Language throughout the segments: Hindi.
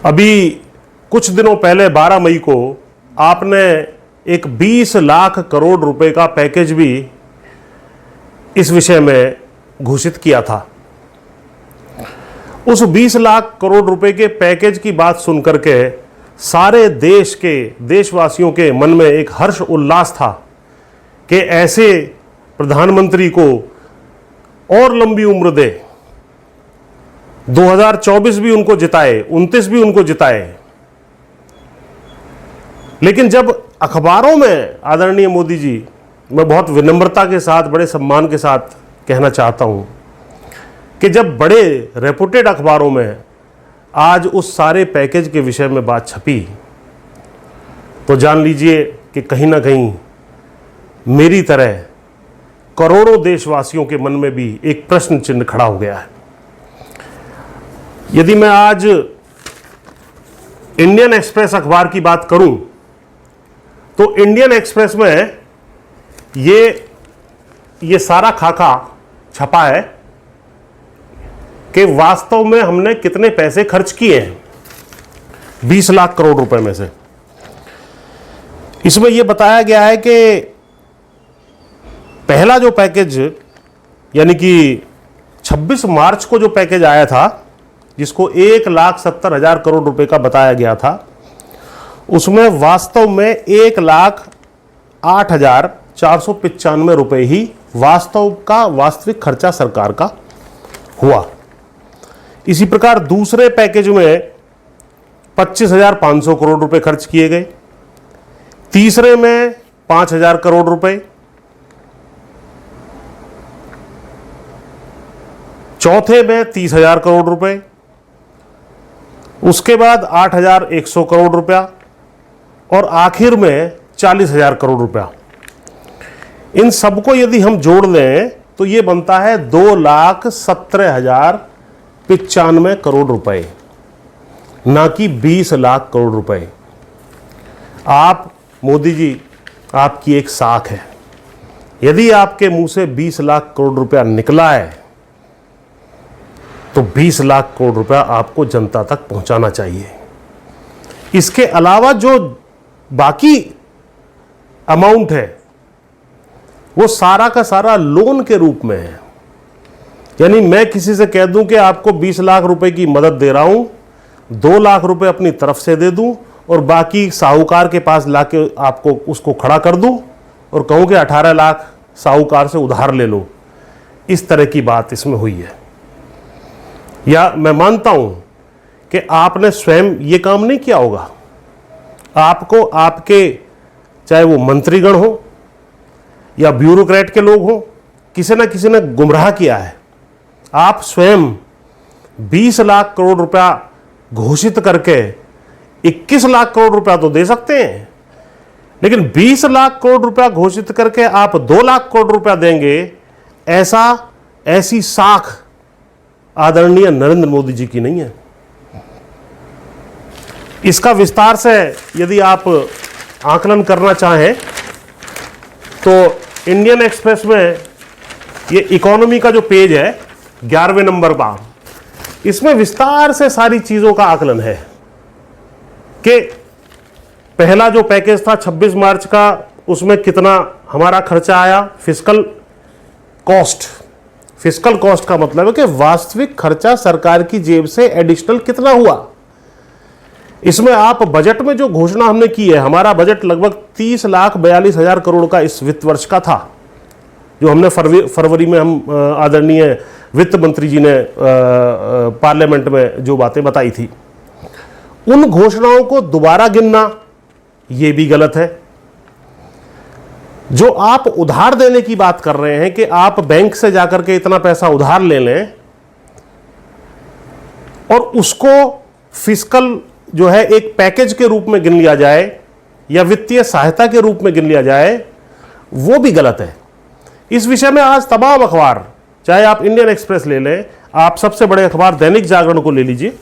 अभी कुछ दिनों पहले 12 मई को आपने एक 20 लाख करोड़ रुपए का पैकेज भी इस विषय में घोषित किया था। उस 20 लाख करोड़ रुपए के पैकेज की बात सुनकर के सारे देश के देशवासियों के मन में एक हर्ष उल्लास था कि ऐसे प्रधानमंत्री को और लंबी उम्र दे, 2024 भी उनको जिताए, 29 भी उनको जिताए। लेकिन जब अखबारों में आदरणीय मोदी जी, मैं बहुत विनम्रता के साथ, बड़े सम्मान के साथ कहना चाहता हूं कि जब बड़े रेपुटेड अखबारों में आज उस सारे पैकेज के विषय में बात छपी, तो जान लीजिए कि कहीं ना कहीं मेरी तरह करोड़ों देशवासियों के मन में भी एक प्रश्न चिन्ह खड़ा हो गया है। यदि मैं आज इंडियन एक्सप्रेस अखबार की बात करूं, तो इंडियन एक्सप्रेस में ये सारा खाका छपा है कि वास्तव में हमने कितने पैसे खर्च किए हैं 20 लाख करोड़ रुपए में से। इसमें यह बताया गया है कि पहला जो पैकेज, यानी कि 26 मार्च को जो पैकेज आया था, जिसको 1,70,000 करोड़ रुपए का बताया गया था, उसमें वास्तव में 1,08,495 रुपए ही वास्तविक खर्चा सरकार का हुआ। इसी प्रकार दूसरे पैकेज में 25,500 करोड़ रुपए खर्च किए गए, तीसरे में 5,000 करोड़ रुपए, चौथे में 30,000 करोड़ रुपए, उसके बाद 8,100 करोड़ रुपया और आखिर में 40,000 करोड़ रुपया। इन सबको यदि हम जोड़ लें तो ये बनता है 2,17,095 करोड़ रुपए, ना कि 20 लाख करोड़ रुपए। आप मोदी जी, आपकी एक साख है। यदि आपके मुंह से 20 लाख करोड़ रुपया निकला है तो 20 लाख करोड़ रुपया आपको जनता तक पहुंचाना चाहिए। इसके अलावा जो बाकी अमाउंट है वो सारा का सारा लोन के रूप में है। यानी मैं किसी से कह दूं कि आपको 20 लाख रुपए की मदद दे रहा हूं, 2 लाख रुपए अपनी तरफ से दे दूं और बाकी साहूकार के पास लाके आपको उसको खड़ा कर दूं और कहूं कि 18 लाख साहूकार से उधार ले लो, इस तरह की बात इसमें हुई है। या मैं मानता हूं कि आपने स्वयं ये काम नहीं किया होगा। आपको आपके चाहे वो मंत्रीगण हो या ब्यूरोक्रेट के लोग हो, किसी ना किसी ने गुमराह किया है। आप स्वयं 20 लाख करोड़ रुपया घोषित करके 21 लाख करोड़ रुपया तो दे सकते हैं, लेकिन 20 लाख करोड़ रुपया घोषित करके आप 2 लाख करोड़ रुपया देंगे, ऐसी साख आदरणीय नरेंद्र मोदी जी की नहीं है। इसका विस्तार से यदि आप आकलन करना चाहें तो इंडियन एक्सप्रेस में ये इकोनॉमी का जो पेज है 11वें नंबर का, इसमें विस्तार से सारी चीजों का आकलन है कि पहला जो पैकेज था 26 मार्च का, उसमें कितना हमारा खर्चा आया, फिस्कल कॉस्ट का मतलब है कि वास्तविक खर्चा सरकार की जेब से एडिशनल कितना हुआ। इसमें आप बजट में जो घोषणा हमने की है, हमारा बजट लगभग 30,42,000 करोड़ का इस वित्त वर्ष का था, जो हमने फरवरी में हम आदरणीय वित्त मंत्री जी ने पार्लियामेंट में जो बातें बताई थी, उन घोषणाओं को दोबारा गिनना ये भी गलत है। जो आप उधार देने की बात कर रहे हैं कि आप बैंक से जाकर के इतना पैसा उधार ले लें और उसको फिस्कल जो है एक पैकेज के रूप में गिन लिया जाए या वित्तीय सहायता के रूप में गिन लिया जाए, वो भी गलत है। इस विषय में आज तमाम अखबार, चाहे आप इंडियन एक्सप्रेस ले लें, आप सबसे बड़े अखबार दैनिक जागरण को ले लीजिए।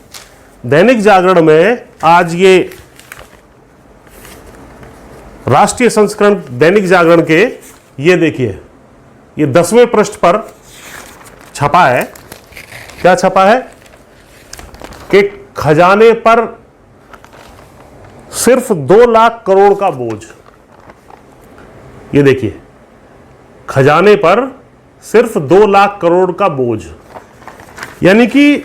दैनिक जागरण में आज ये राष्ट्रीय संस्करण दैनिक जागरण के, ये देखिए, ये 10वें पृष्ठ पर छपा है। क्या छपा है कि खजाने पर सिर्फ 2 लाख करोड़ का बोझ। ये देखिए, खजाने पर सिर्फ 2 लाख करोड़ का बोझ, यानी कि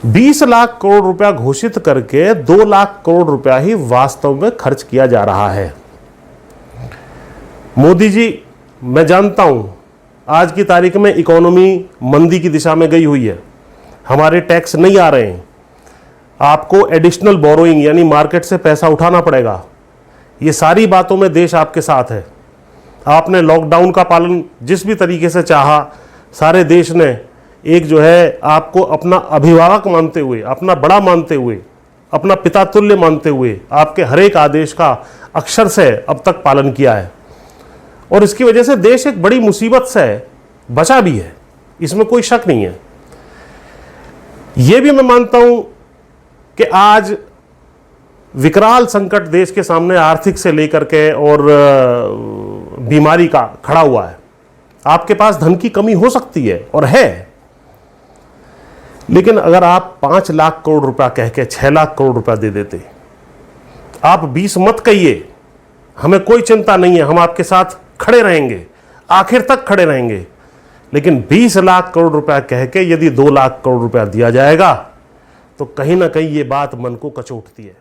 20 लाख करोड़ रुपया घोषित करके 2 लाख करोड़ रुपया ही वास्तव में खर्च किया जा रहा है। मोदी जी, मैं जानता हूं आज की तारीख में इकोनॉमी मंदी की दिशा में गई हुई है, हमारे टैक्स नहीं आ रहे हैं, आपको एडिशनल बोरोइंग यानी मार्केट से पैसा उठाना पड़ेगा। ये सारी बातों में देश आपके साथ है। आपने लॉकडाउन का पालन जिस भी तरीके से चाहा, सारे देश ने एक जो है आपको अपना अभिभावक मानते हुए, अपना बड़ा मानते हुए, अपना पिता तुल्य मानते हुए आपके हर एक आदेश का अक्षर से अब तक पालन किया है। और इसकी वजह से देश एक बड़ी मुसीबत से बचा भी है, इसमें कोई शक नहीं है। यह भी मैं मानता हूं कि आज विकराल संकट देश के सामने आर्थिक से लेकर के और बीमारी का खड़ा हुआ है। आपके पास धन की कमी हो सकती है और है, लेकिन अगर आप 5 लाख करोड़ रुपया कह के 6 लाख करोड़ रुपया दे देते, आप 20 मत कहिए, हमें कोई चिंता नहीं है, हम आपके साथ खड़े रहेंगे, आखिर तक खड़े रहेंगे, लेकिन 20 लाख करोड़ रुपया कह के यदि 2 लाख करोड़ रुपया दिया जाएगा तो कहीं ना कहीं ये बात मन को कचोटती है।